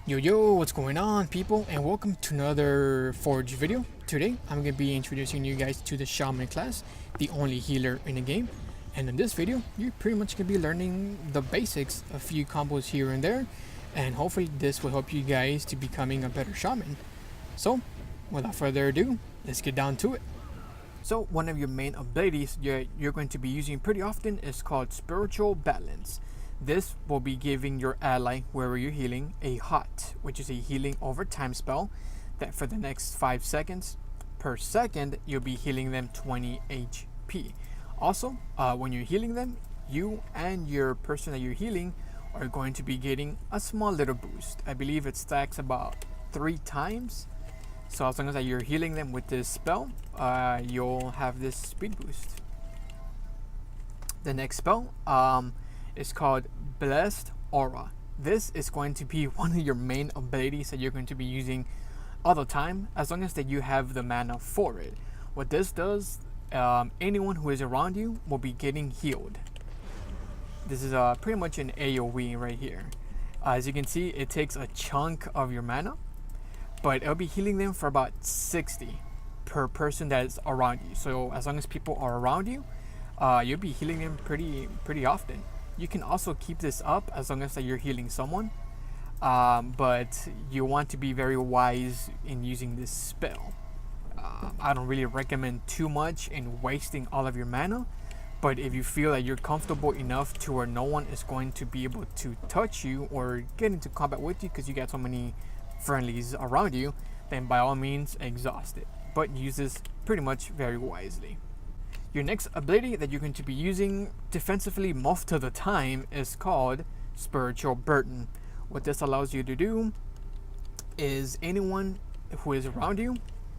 Yo, what's going on, people, and welcome to another Forge video. Today I'm going to be introducing you guys to the Shaman class, the only healer in the game. And in this video you're pretty much going to be learning the basics, a few combos here and there, and hopefully this will help you guys to becoming a better shaman. So without further ado, let's get down to it. So one of your main abilities you're going to be using pretty often is called Spiritual Balance. This will be giving your ally, wherever you're healing, a hot, which is a healing over time spell that for the next 5 seconds per second, you'll be healing them 20 HP. Also, when you're healing them, you and your person that you're healing are going to be getting a small little boost. I believe it stacks about 3 times. So as long as you're healing them with this spell, you'll have this speed boost. The next spell, it's called Blessed Aura. This is going to be one of your main abilities that you're going to be using all the time, as long as that you have the mana for it. What this does, anyone who is around you will be getting healed. This is pretty much an AoE right here. As you can see, it takes a chunk of your mana, but it'll be healing them for about 60 per person that is around you. So as long as people are around you, you'll be healing them pretty often. You can also keep this up as long as that you're healing someone, but you want to be very wise in using this spell. I don't really recommend too much in wasting all of your mana, but if you feel that you're comfortable enough to where no one is going to be able to touch you or get into combat with you because you got so many friendlies around you, then by all means exhaust it, but use this pretty much very wisely. Your next ability that you're going to be using defensively most of the time is called Spiritual Burden. What this allows you to do is anyone who is around you,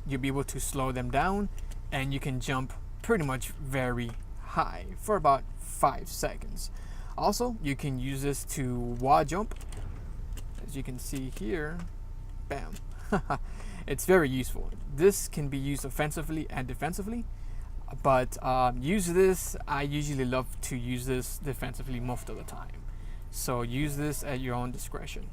you'll be able to slow them down, and you can jump pretty much very high for about 5 seconds. Also, you can use this to wall jump. As you can see here, bam. It's very useful. This can be used offensively and defensively. But I usually love to use this defensively most of the time. So use this at your own discretion.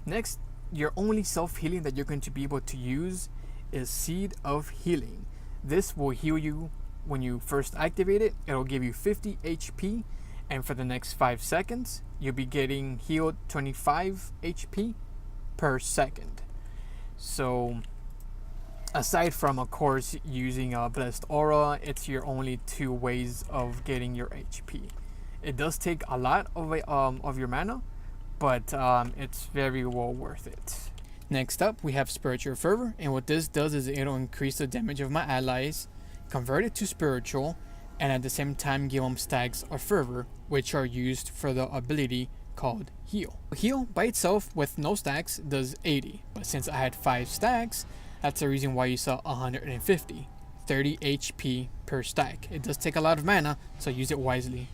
Next, your only self-healing that you're going to be able to use is Seed of Healing. This will heal you when you first activate it. It'll give you 50 HP, and for the next 5 seconds, you'll be getting healed 25 HP per second. So aside from, of course, using a Blessed Aura, it's your only 2 ways of getting your HP. It does take a lot of your mana, but it's very well worth it. Next up, we have Spiritual Fervor, and what this does is it'll increase the damage of my allies, convert it to spiritual, and at the same time give them stacks of fervor, which are used for the ability called Heal. Heal by itself with no stacks does 80, but since I had 5 stacks, that's the reason why you saw 150, 30 HP per stack. It does take a lot of mana, so use it wisely.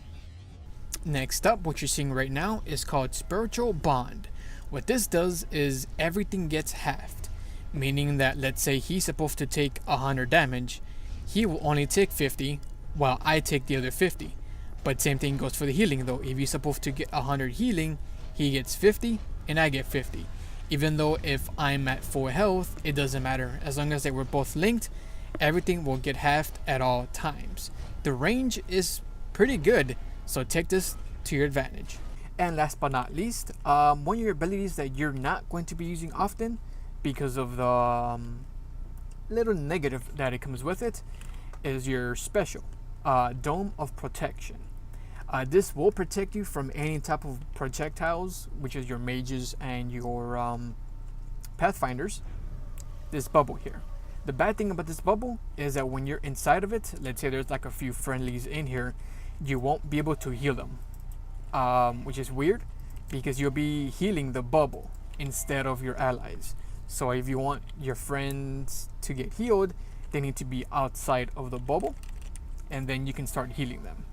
Next up, what you're seeing right now is called Spiritual Bond. What this does is everything gets halved, meaning that let's say he's supposed to take 100 damage, he will only take 50 while I take the other 50. But same thing goes for the healing though. If he's supposed to get 100 healing, he gets 50 and I get 50. Even though if I'm at full health, it doesn't matter. As long as they were both linked, everything will get halved at all times. The range is pretty good, so take this to your advantage. And last but not least, one of your abilities that you're not going to be using often because of the little negative that it comes with it is your special, Dome of Protection. This will protect you from any type of projectiles, which is your mages and your pathfinders. This bubble here. The bad thing about this bubble is that when you're inside of it, let's say there's like a few friendlies in here, you won't be able to heal them, which is weird because you'll be healing the bubble instead of your allies. So if you want your friends to get healed, they need to be outside of the bubble, and then you can start healing them.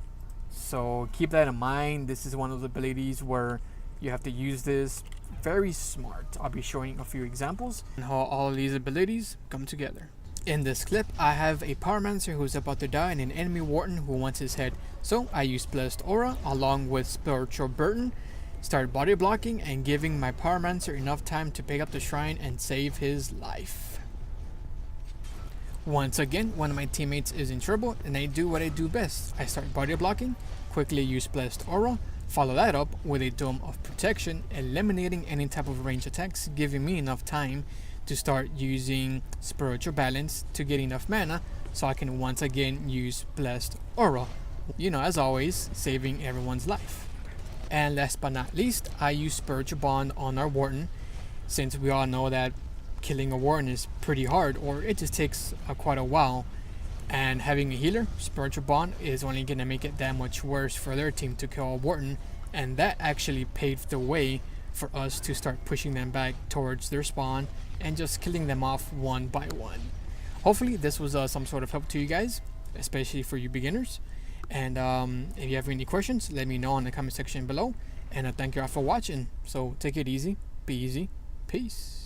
So keep that in mind. This is one of the abilities where you have to use this very smart. I'll be showing a few examples and how all these abilities come together. In this clip, I have a pyromancer who's about to die and an enemy warden who wants his head. So I use Blessed Aura along with Spiritual Burden start body blocking and giving my pyromancer enough time to pick up the shrine and save his life. Once again, one of my teammates is in trouble and I do what I do best. I start body blocking, quickly use blessed aura, follow that up with a dome of protection, eliminating any type of range attacks, giving me enough time to start using spiritual balance to get enough mana so I can once again use blessed aura. As always, saving everyone's life. And last but not least, I use spiritual bond on our warden, since we all know that killing a warden is pretty hard, or it just takes quite a while, and having a healer, spiritual bond is only going to make it that much worse for their team to kill a warden, and that actually paved the way for us to start pushing them back towards their spawn and just killing them off one by one. Hopefully this was some sort of help to you guys, especially for you beginners. And if you have any questions, let me know in the comment section below. And thank you all for watching. So take it easy, be easy, peace.